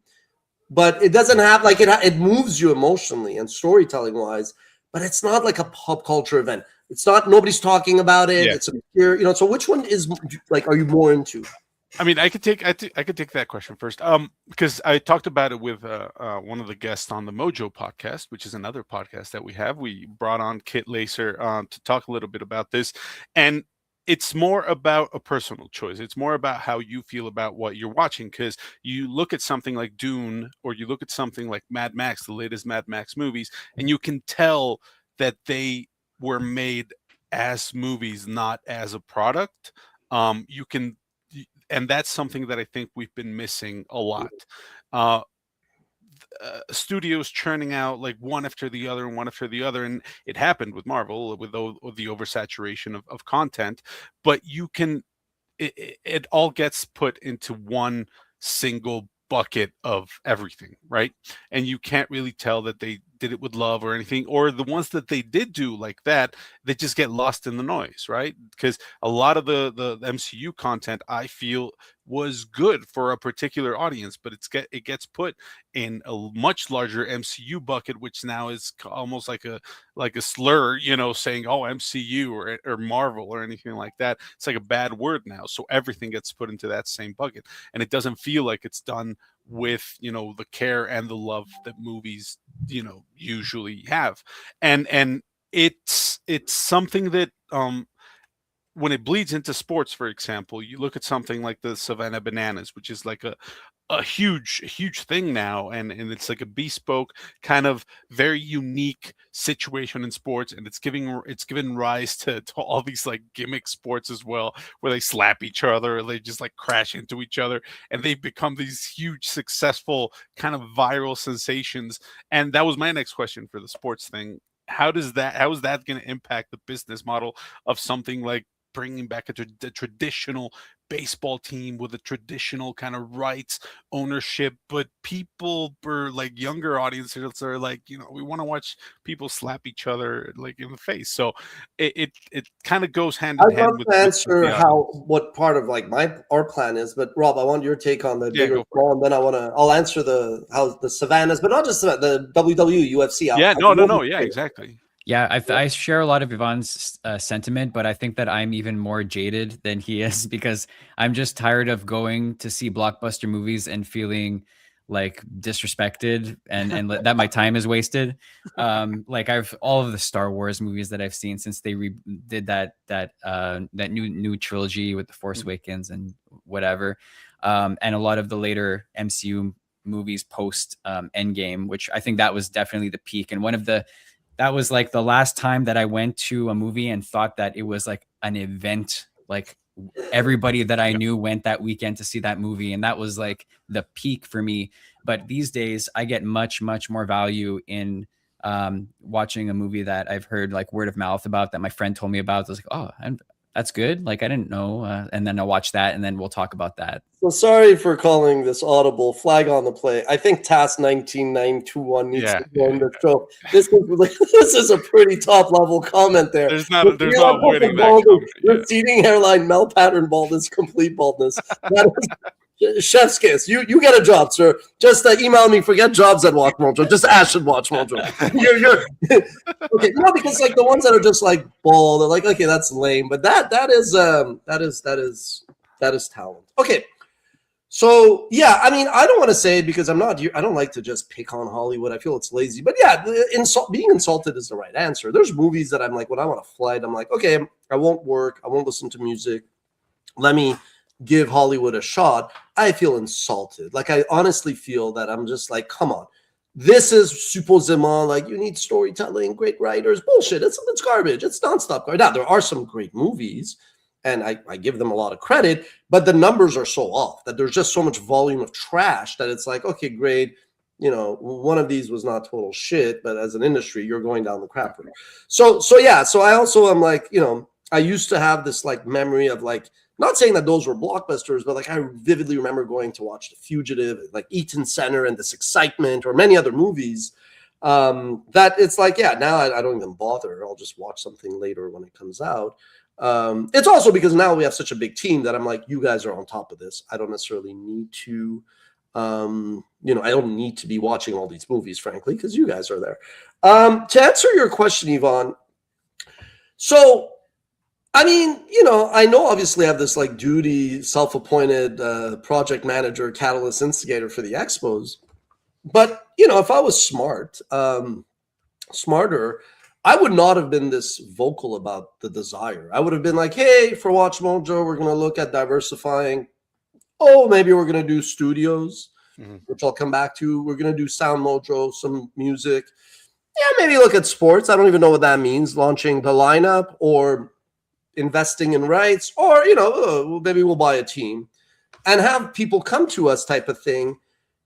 but it doesn't have like it moves you emotionally and storytelling wise, but it's not like a pop culture event. It's not, nobody's talking about it. Yeah. It's obscure. So which one is like, are you more into? I mean, I could take that question first, because I talked about it with one of the guests on the Mojo podcast, which is another podcast that we have. We brought on Kit Lacer to talk a little bit about this, and it's more about a personal choice. It's more about how you feel about what you're watching, because you look at something like Dune, or you look at something like Mad Max, the latest Mad Max movies, and you can tell that they were made as movies, not as a product. You can And that's something that I think we've been missing a lot. Uh, Studios churning out like one after the other and one after the other, and it happened with Marvel with the oversaturation of content. But it all gets put into one single bucket of everything, right? And you can't really tell that they did it with love or anything, or the ones that they did do like that, they just get lost in the noise, right? Because a lot of the MCU content, I feel, was good for a particular audience, but it gets put in a much larger MCU bucket, which now is almost like a slur, saying, oh, MCU or Marvel or anything like that. It's like a bad word now, so everything gets put into that same bucket, and it doesn't feel like it's done with the care and the love that movies usually have. And it's something that when it bleeds into sports, for example, you look at something like the Savannah Bananas, which is like a huge thing now, and it's like a bespoke kind of very unique situation in sports, and it's given rise to all these like gimmick sports as well, where they slap each other, or they just like crash into each other, and they've become these huge successful kind of viral sensations. And that was my next question for the sports thing. How is that going to impact the business model of something like bringing back a traditional baseball team with a traditional kind of rights ownership, but people for like younger audiences are like, we want to watch people slap each other like in the face. So it kind of goes hand in I'd love hand with to answer the audience. what part of like our plan is, but Rob, I want your take on the Yeah, bigger go for it. small, and then I'll answer how the Savannas, but not just the WWE, UFC. Yeah, no, yeah, exactly. Yeah, I share a lot of Ivan's sentiment, but I think that I'm even more jaded than he is because I'm just tired of going to see blockbuster movies and feeling like disrespected and that my time is wasted. Like I've all of the Star Wars movies that I've seen since they did that new trilogy with the Force Awakens and whatever, and a lot of the later MCU movies post Endgame, which I think that was definitely the peak and that was like the last time that I went to a movie and thought that it was like an event. Like everybody that I knew went that weekend to see that movie. And that was like the peak for me. But these days I get much, much more value in watching a movie that I've heard like word of mouth about, that my friend told me about. I was like, oh, that's good. Like I didn't know. And then I'll watch that and then we'll talk about that. So sorry for calling this audible. Flag on the play. I think Task 19921 needs to join the show. This is a pretty top level comment there. There's no avoiding that comment. Receding hairline, Mel pattern baldness, complete baldness. That is chef's kiss. You get a job, sir. Just email me. Forget jobs at WatchMojo. Just Ash at WatchMojo. You're okay. No, because like the ones that are just like bald, they're like, okay, that's lame. But that is talent. Okay. So yeah, I mean, I don't want to say it because I don't like to just pick on Hollywood. I feel it's lazy, but yeah, being insulted is the right answer. There's movies that I'm like, when I'm on a flight, I'm like, okay, I won't work. I won't listen to music. Let me give Hollywood a shot. I feel insulted. Like I honestly feel that I'm just like, come on. This is supposément like you need storytelling, great writers. Bullshit. It's garbage. It's nonstop garbage. Now, there are some great movies, and I give them a lot of credit, but the numbers are so off that there's just so much volume of trash that it's like, okay, great. One of these was not total shit, but as an industry, you're going down the crap route. So yeah. So I also am like, I used to have this like memory of like, not saying that those were blockbusters, but like I vividly remember going to watch The Fugitive, like Eaton Center and this excitement, or many other movies. That it's like, yeah, now I don't even bother. I'll just watch something later when it comes out. It's also because now we have such a big team that I'm like, you guys are on top of this. I don't necessarily need to, I don't need to be watching all these movies, frankly, because you guys are there. To answer your question, Yvonne, so, I mean, I know obviously I have this like duty, self-appointed project manager, catalyst instigator for the expos, but, if I was smarter, I would not have been this vocal about the desire. I would have been like, hey, for WatchMojo, we're going to look at diversifying. Oh, maybe we're going to do studios, which I'll come back to. We're going to do Sound Mojo, some music. Yeah, maybe look at sports. I don't even know what that means, launching the lineup or investing in rights, or, maybe we'll buy a team and have people come to us type of thing.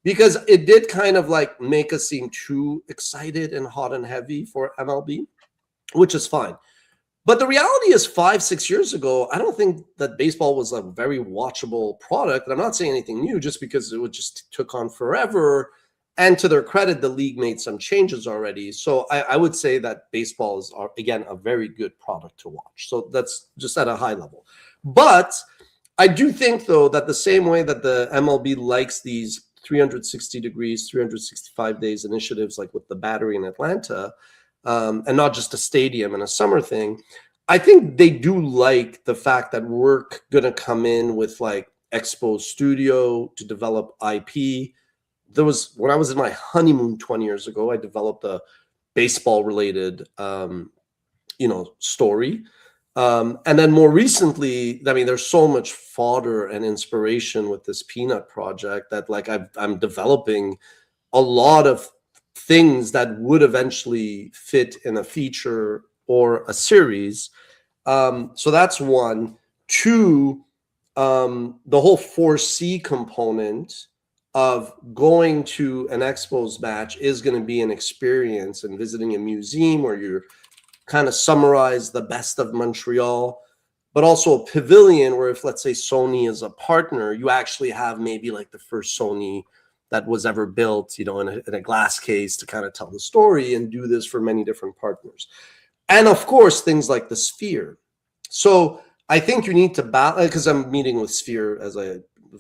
Because it did kind of like make us seem too excited and hot and heavy for MLB, which is fine. But the reality is 5-6 years ago, I don't think that baseball was a very watchable product. And I'm not saying anything new just because it just took on forever. And to their credit, the league made some changes already. So I would say that baseball is, again, a very good product to watch. So that's just at a high level. But I do think, though, that the same way that the MLB likes these 360 degrees, 365 days initiatives, like with the Battery in Atlanta, and not just a stadium and a summer thing, I think they do like the fact that we're going to come in with like Expo Studio to develop IP. When I was in my honeymoon 20 years ago, I developed a baseball related, story. And then more recently, I mean, there's so much fodder and inspiration with this peanut project that like I'm developing a lot of things that would eventually fit in a feature or a series. So that's one. Two, the whole 4C component of going to an Expos match is going to be an experience, and visiting a museum where you're kind of summarize the best of Montreal, but also a pavilion where if, let's say, Sony is a partner, you actually have maybe like the first Sony that was ever built, you know, in a glass case to kind of tell the story and do this for many different partners. And of course, things like the Sphere. So I think you need to balance, because I'm meeting with Sphere as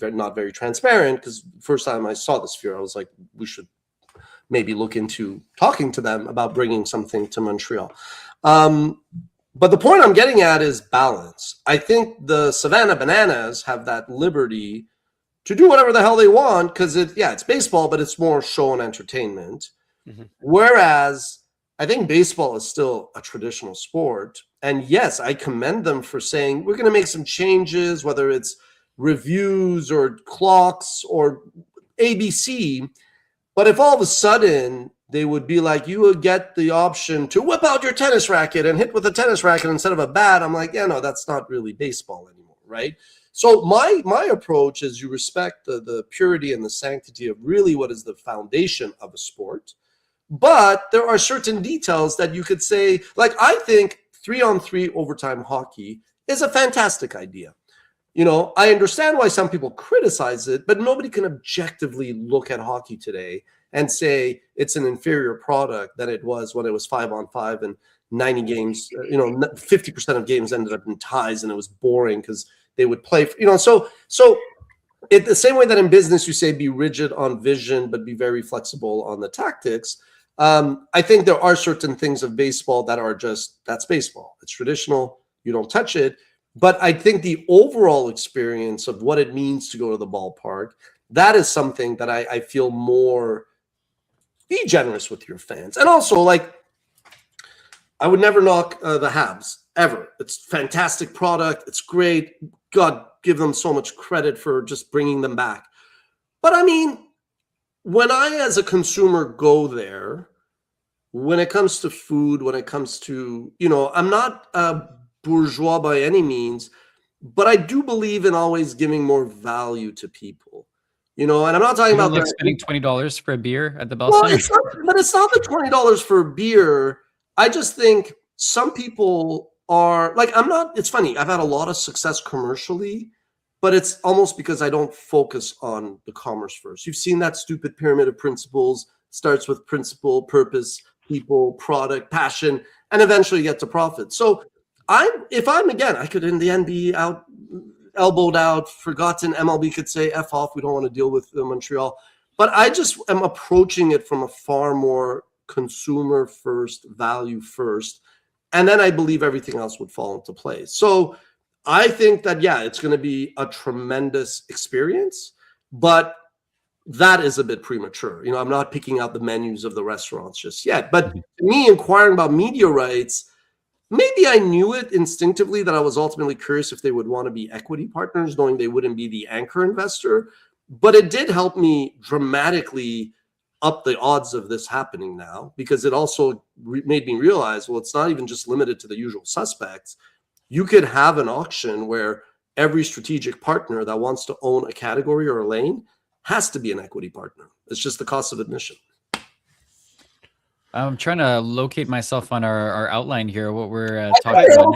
not very transparent, because first time I saw the Sphere, I was like, we should maybe look into talking to them about bringing something to Montreal. But the point I'm getting at is balance. I think the Savannah Bananas have that liberty to do whatever the hell they want, because it's baseball, but it's more show and entertainment. Mm-hmm. Whereas I think baseball is still a traditional sport. And yes, I commend them for saying, we're going to make some changes, whether it's reviews or clocks or ABC. But if all of a sudden they would be like, you would get the option to whip out your tennis racket and hit with a tennis racket instead of a bat, I'm like, yeah, no, that's not really baseball anymore, right? So my approach is you respect the purity and the sanctity of really what is the foundation of a sport. But there are certain details that you could say, like, I think 3-on-3 overtime hockey is a fantastic idea. You know, I understand why some people criticize it, but nobody can objectively look at hockey today and say it's an inferior product than it was when it was 5-on-5 and 90 games, 50% of games ended up in ties and it was boring because they would play, so it the same way that in business you say be rigid on vision, but be very flexible on the tactics. I think there are certain things of baseball that are that's baseball. It's traditional. You don't touch it. But I think the overall experience of what it means to go to the ballpark, that is something that I feel more, be generous with your fans. And also, like, I would never knock the Habs, ever. It's fantastic product. It's great. God, give them so much credit for just bringing them back. But I mean, when I, as a consumer, go there, when it comes to food, when it comes to, I'm not bourgeois by any means, but I do believe in always giving more value to people, and I'm not talking about spending $20 for a beer at the Bell Center. It's not the $20 for a beer. I just think some people are like, it's funny. I've had a lot of success commercially, but it's almost because I don't focus on the commerce first. You've seen that stupid pyramid of principles. Starts with principle, purpose, people, product, passion, and eventually get to profit. So I could in the end be elbowed out, forgotten. MLB could say F off. We don't want to deal with Montreal. But I just am approaching it from a far more consumer first, value first. And then I believe everything else would fall into place. So I think that, it's going to be a tremendous experience, but that is a bit premature. I'm not picking out the menus of the restaurants just yet. But me inquiring about media rights, maybe I knew it instinctively that I was ultimately curious if they would want to be equity partners, knowing they wouldn't be the anchor investor. But it did help me dramatically up the odds of this happening now, because it also made me realize, well, it's not even just limited to the usual suspects. You could have an auction where every strategic partner that wants to own a category or a lane has to be an equity partner. It's just the cost of admission. I'm trying to locate myself on our outline here, what we're talking about.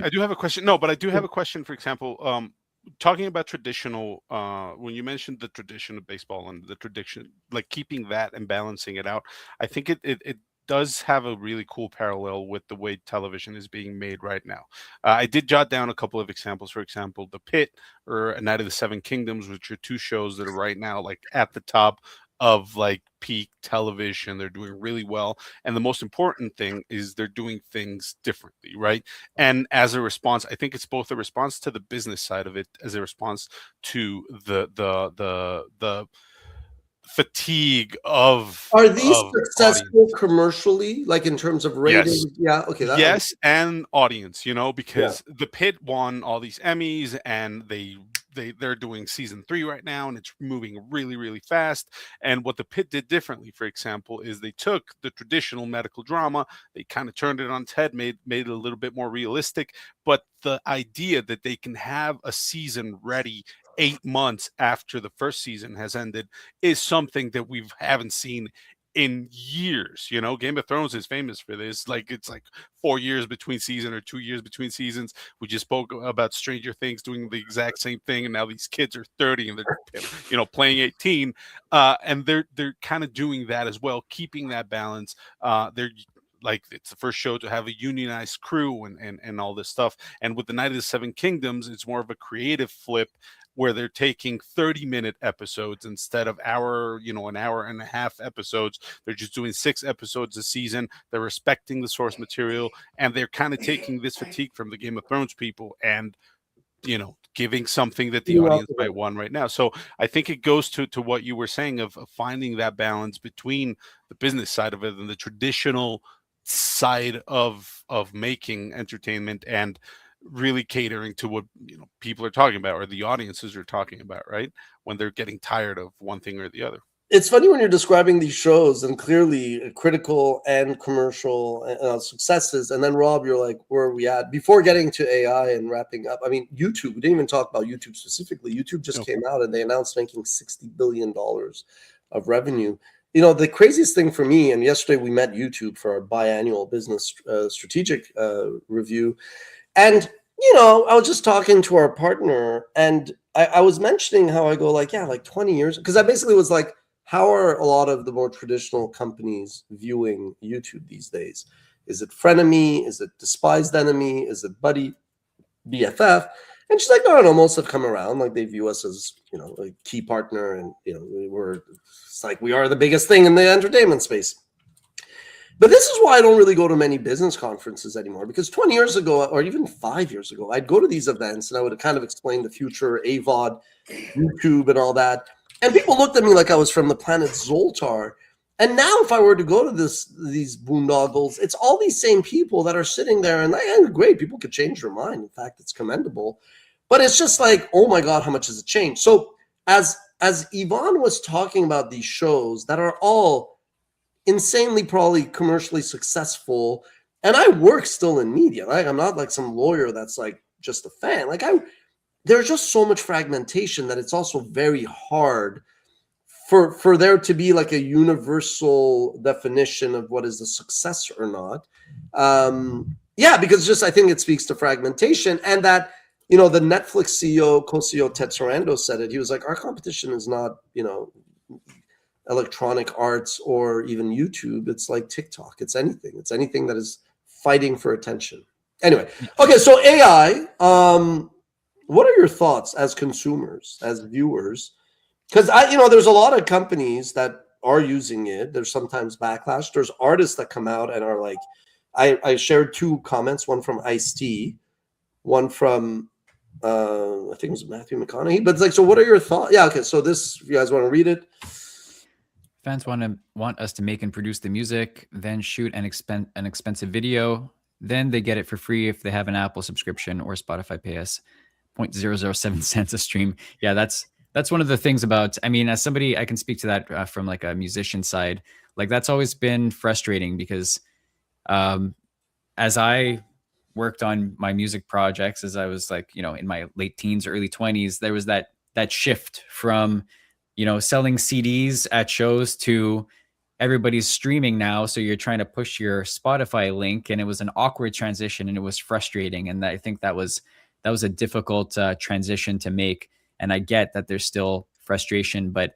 I do have a question. No, but I do have a question, for example, talking about traditional, when you mentioned the tradition of baseball and the tradition, like keeping that and balancing it out, I think it does have a really cool parallel with the way television is being made right now. I did jot down a couple of examples. For example, The Pit or A Night of the Seven Kingdoms, which are two shows that are right now like at the top of like peak television. They're doing really well. And the most important thing is they're doing things differently, right? And as a response, I think it's both a response to the business side of it as a response to the fatigue of Are these of successful audience. commercially, like in terms of ratings? Yes. Yeah. Okay. Yes, and audience, you know, Yeah. because The Pit won all these Emmys, and they're doing season 3 right now, and it's moving really, really fast. And what The Pit did differently, for example, is they took the traditional medical drama, they kind of turned it on its head, made it a little bit more realistic. But the idea that they can have a season ready 8 months after the first season has ended is something that we haven't seen in years. You know, Game of Thrones is famous for this. Like, it's like 4 years between season or 2 years between seasons. We just spoke about Stranger Things doing the exact same thing, and now these kids are 30 and they're, you know, playing 18, and they're kind of doing that as well, keeping that balance. They're like, it's the first show to have a unionized crew and all this stuff. And with the Night of the Seven Kingdoms, it's more of a creative flip where they're taking 30-minute episodes instead of an hour and a half episodes. They're just doing 6 episodes a season. They're respecting the source material, and they're kind of taking this fatigue from the Game of Thrones people and, you know, giving something that the audience might want right now. So I think it goes to what you were saying of finding that balance between the business side of it and the traditional side of making entertainment, and really catering to what, you know, people are talking about, or the audiences are talking about, right, when they're getting tired of one thing or the other. It's funny when you're describing these shows, and clearly critical and commercial successes. And then, Rob, you're like, where are we at? Before getting to AI and wrapping up, I mean, YouTube, we didn't even talk about YouTube specifically. YouTube just came out and they announced making $60 billion of revenue. You know, the craziest thing for me, and yesterday we met YouTube for our biannual business strategic review. And, you know, I was just talking to our partner, and I was mentioning how I go like, yeah, like 20 years. Because I basically was like, how are a lot of the more traditional companies viewing YouTube these days? Is it frenemy? Is it despised enemy? Is it buddy, BFF? And she's like, no, most have come around. Like, they view us as, you know, a key partner. And, you know, it's like we are the biggest thing in the entertainment space. But this is why I don't really go to many business conferences anymore, because 20 years ago, or even 5 years ago, I'd go to these events and I would kind of explain the future, AVOD, YouTube, and all that. And people looked at me like I was from the planet Zoltar. And now if I were to go to these boondoggles, it's all these same people that are sitting there, and great, people could change their mind. In fact, it's commendable. But it's just like, oh my God, how much has it changed? So as Yvonne was talking about these shows that are all insanely probably commercially successful, and I work still in media, right? I'm not like some lawyer that's like just a fan. Like, there's just so much fragmentation that it's also very hard for there to be like a universal definition of what is a success or not. Yeah, because just I think it speaks to fragmentation, and that, you know, the Netflix co-CEO Ted Sarandos said it. He was like, our competition is not, you know, electronic arts or even YouTube. It's like TikTok. It's anything that is fighting for attention. Anyway, okay, so AI, what are your thoughts as consumers, as viewers? Because there's a lot of companies that are using it. There's sometimes backlash. There's artists that come out and are like, I shared 2 comments, one from Ice-T, one from I think it was Matthew McConaughey. But it's like, so what are your thoughts? Yeah, okay, so this, if you guys want to read it. Fans want us to make and produce the music, then shoot an expensive video. Then they get it for free if they have an Apple subscription, or Spotify pay us 0.007 cents a stream. Yeah, that's one of the things about, I mean, as somebody, I can speak to that from like a musician side. Like, that's always been frustrating because as I worked on my music projects, as I was like, you know, in my late teens, early 20s, there was that shift from, you know, selling CDs at shows to everybody's streaming now. So you're trying to push your Spotify link, and it was an awkward transition, and it was frustrating. And I think that was a difficult transition to make. And I get that there's still frustration, but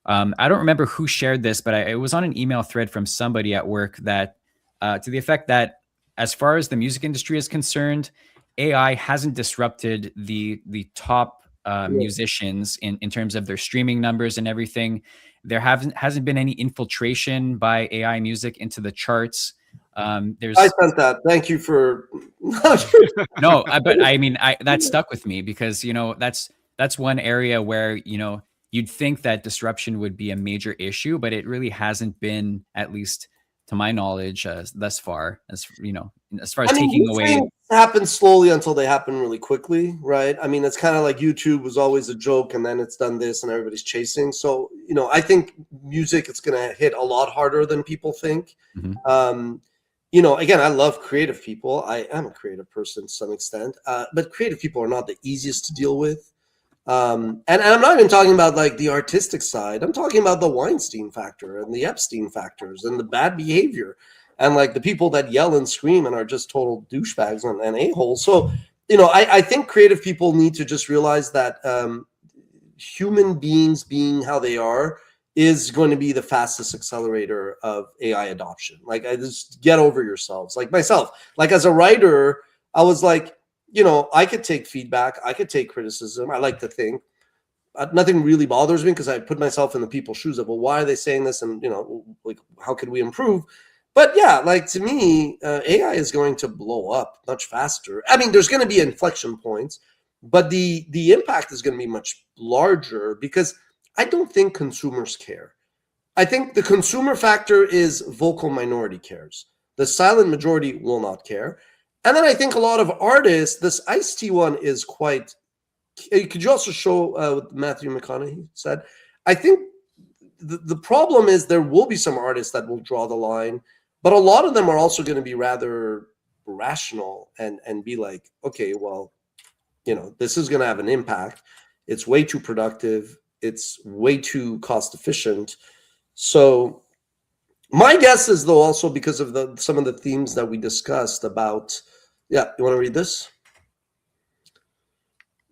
I don't remember who shared this, but it was on an email thread from somebody at work that to the effect that as far as the music industry is concerned, AI hasn't disrupted the top musicians in terms of their streaming numbers and everything. There hasn't been any infiltration by AI music into the charts. I sent that. Thank you for no, but I mean, that stuck with me because, you know, that's one area where, you know, you'd think that disruption would be a major issue, but it really hasn't been, at least to my knowledge, thus far, as you know, as far as taking these away. things happen slowly until they happen really quickly, right? I mean, it's kind of like YouTube was always a joke, and then it's done this, and everybody's chasing. So, I think music, it's going to hit a lot harder than people think. Mhm. Again, I love creative people. I am a creative person to some extent, but creative people are not the easiest to deal with. And I'm not even talking about like the artistic side. I'm talking about the Weinstein factor and the Epstein factors and the bad behavior and like the people that yell and scream and are just total douchebags and a-holes. So, I think creative people need to just realize that human beings being how they are is going to be the fastest accelerator of AI adoption. Like, I just get over yourselves. Like myself, like as a writer, I was like, I could take feedback. I could take criticism. I like to think nothing really bothers me because I put myself in the people's shoes of, well, why are they saying this? And, like, how could we improve? But yeah, like to me, AI is going to blow up much faster. I mean, there's going to be inflection points, but the impact is going to be much larger because I don't think consumers care. I think the consumer factor is vocal minority cares. The silent majority will not care. And then I think a lot of artists, this Ice-T one is quite, could you also show what Matthew McConaughey said? I think the problem is there will be some artists that will draw the line, but a lot of them are also going to be rather rational and be like, okay, well, this is going to have an impact. It's way too productive. It's way too cost efficient. So my guess is, though, also because of some of the themes that we discussed about, yeah, you want to read this?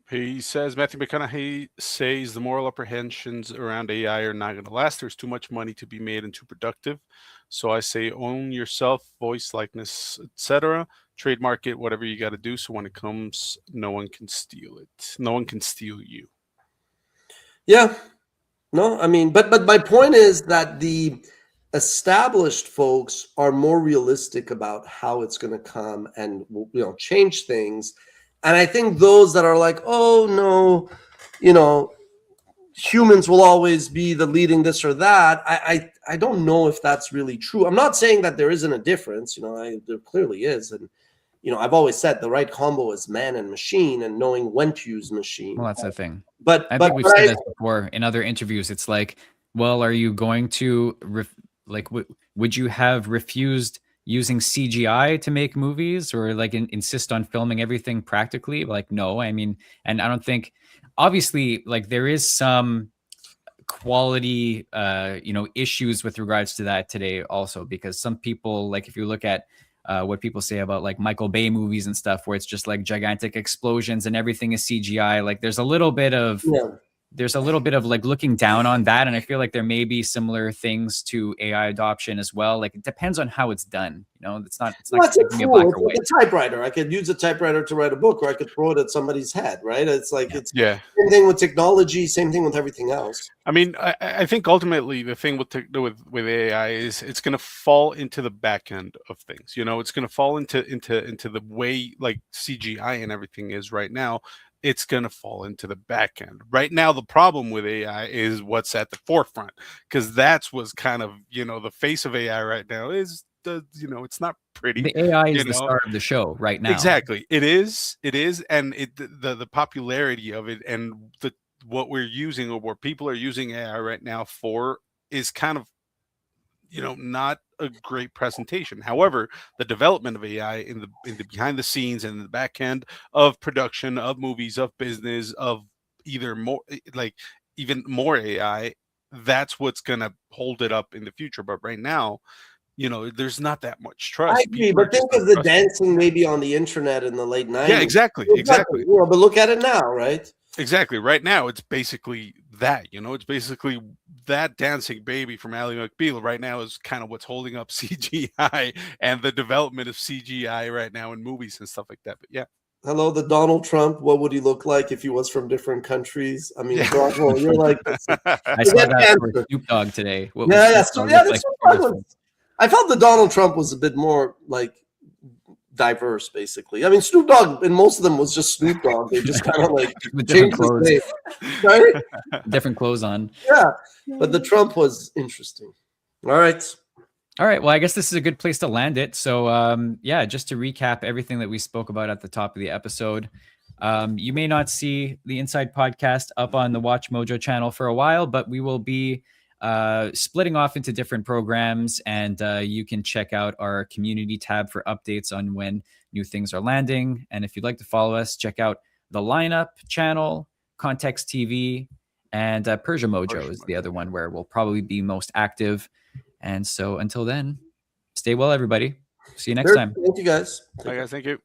He says, Matthew McConaughey says the moral apprehensions around AI are not going to last. There's too much money to be made and too productive. So I say own yourself, voice, likeness, etc. Trademark it, whatever you got to do. So when it comes, no one can steal it. No one can steal you. Yeah. No, I mean, but my point is that the established folks are more realistic about how it's going to come and change things. And I think those that are like, oh no, humans will always be the leading this or that. I don't know if that's really true. I'm not saying that there isn't a difference. There clearly is, and I've always said the right combo is man and machine, and knowing when to use machine. Well, that's the thing. But I think we've said this before in other interviews. It's like, well, are you going to would you have refused using CGI to make movies, or like insist on filming everything practically? Like, no. I mean, and I don't think, obviously, like there is some quality issues with regards to that today also, because some people, like if you look at what people say about like Michael Bay movies and stuff, where it's just like gigantic explosions and everything is CGI, like there's a little bit of like looking down on that. And I feel like there may be similar things to AI adoption as well. Like it depends on how it's done. It's not it's a be a black or tool. white. It's a typewriter. I could use a typewriter to write a book, or I could throw it at somebody's head, right? It's like, same thing with technology, same thing with everything else. I mean, I think ultimately the thing with AI is it's going to fall into the back end of things. It's going to fall into the way like CGI and everything is right now. It's going to fall into the back end. Right now, the problem with AI is what's at the forefront, because that's what's kind of, the face of AI right now is it's not pretty. The AI is the star of the show right now. Exactly. It is. And the popularity of it and what we're using, or what people are using AI right now for, is kind of, not a great presentation. However, the development of AI in the behind the scenes and in the back end of production of movies, of business, of either more, like even more AI, that's what's gonna hold it up in the future. But right now, there's not that much trust. I agree, but think of the dancing maybe on the internet in the late 90s. Yeah, exactly. But look at it now, right? Exactly. Right now, it's basically that. It's basically that dancing baby from Ally McBeal right now is kind of what's holding up CGI and the development of CGI right now in movies and stuff like that. But yeah. Hello, the Donald Trump. What would he look like if he was from different countries? I mean, Bravo, you're like, I saw that for Snoop Dogg today. I felt the Donald Trump was a bit more like diverse, basically. I mean, Snoop Dogg, and most of them was just Snoop Dogg. They just kind of like With different changed his clothes. name, right? Different clothes on. Yeah, but the Trump was interesting. All right. All right. Well, I guess this is a good place to land it. So, yeah, just to recap everything that we spoke about at the top of the episode, you may not see the Inside Podcast up on the WatchMojo channel for a while, but we will be splitting off into different programs, and you can check out our community tab for updates on when new things are landing. And if you'd like to follow us, check out the Lineup channel, Context TV, and Persia Mojo is the other one where we'll probably be most active. And so until then, stay well, everybody. See you next time. Thank you, guys. Bye, guys. Thank you.